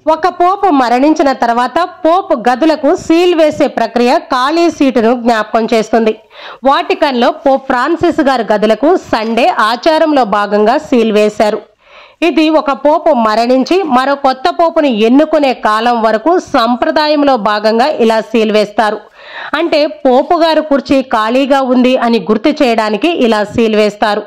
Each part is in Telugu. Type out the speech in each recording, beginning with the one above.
ఒక పోపు మరణించిన తర్వాత పోపు గదులకు సీల్ వేసే ప్రక్రియ ఖాళీ సీటును జ్ఞాపకం చేస్తుంది. వాటికన్లో పోప్ ఫ్రాన్సిస్ గారి గదులకు సండే ఆచారంలో భాగంగా సీల్ వేశారు. ఇది ఒక పోపు మరణించి మరో కొత్త పోపుని ఎన్నుకునే కాలం వరకు సంప్రదాయంలో భాగంగా ఇలా సీల్ వేస్తారు. అంటే పోపు గారు కుర్చీ ఖాళీగా ఉంది అని గుర్తు చేయడానికి ఇలా సీల్ వేస్తారు.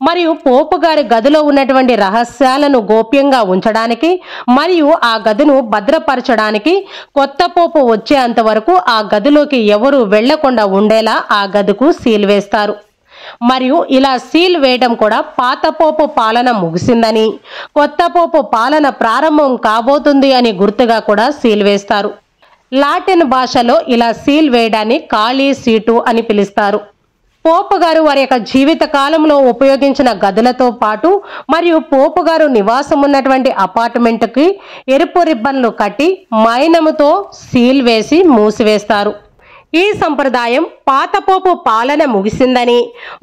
మరియు పోపు గారి గదిలో ఉన్నటువంటి రహస్యాలను గోప్యంగా ఉంచడానికి మరియు ఆ గదును భద్రపరచడానికి కొత్త పోపు వచ్చేంత వరకు ఆ గదిలోకి ఎవరు వెళ్లకుండా ఉండేలా ఆ గదుకు సీల్ వేస్తారు. మరియు ఇలా సీల్ వేయడం కూడా పాత పోపు పాలన ముగిసిందని, కొత్త పోపు పాలన ప్రారంభం కాబోతుంది అని గుర్తుగా కూడా సీల్ వేస్తారు. లాటిన్ భాషలో ఇలా సీల్ వేయడాన్ని ఖాళీ సీటు అని పిలుస్తారు. పోపు గారు వారి యొక్క జీవిత కాలంలో ఉపయోగించిన గదులతో పాటు మరియు పోపు గారు నివాసం ఉన్నటువంటి అపార్ట్మెంట్కి ఎరుపు రిబ్బన్లు కట్టి మైనముతో సీల్ వేసి మూసివేస్తారు. ఈ సంప్రదాయం పాత పోపు పాలన ముగిసిందని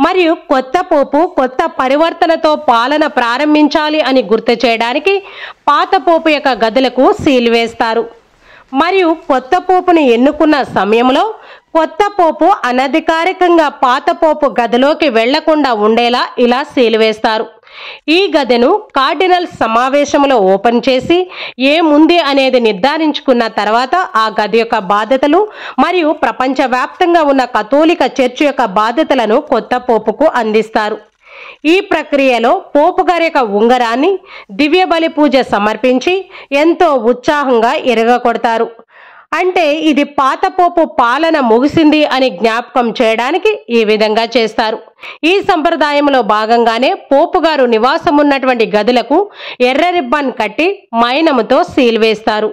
మరియు కొత్త పోపు కొత్త పరివర్తనతో పాలన ప్రారంభించాలి అని గుర్తు చేయడానికి పాత పోపు యొక్క గదులకు సీల్ వేస్తారు. మరియు కొత్త పోపుని ఎన్నుకున్న సమయంలో కొత్త పోపు అనధికారికంగా పాత పోపు గదిలోకి వెళ్లకుండా ఉండేలా ఇలా సీల్ వేస్తారు. ఈ గదిను కార్డినల్ సమావేశంలో ఓపెన్ చేసి ఏముంది అనేది నిర్ధారించుకున్న తర్వాత ఆ గది యొక్క బాధ్యతలు మరియు ప్రపంచవ్యాప్తంగా ఉన్న కథోలిక చర్చ్ యొక్క బాధ్యతలను కొత్త పోపుకు అందిస్తారు. ఈ ప్రక్రియలో పోపు గారి యొక్క ఉంగరాన్ని దివ్య బలి పూజ సమర్పించి ఎంతో ఉత్సాహంగా ఇరగకొడతారు. అంటే ఇది పాత పోపు పాలన ముగిసింది అని జ్ఞాపకం చేయడానికి ఈ విధంగా చేస్తారు. ఈ సంప్రదాయంలో భాగంగానే పోపు గారు నివాసం ఉన్నటువంటి గదులకు ఎర్ర రిబ్బన్ కట్టి మైనముతో సీల్ వేస్తారు.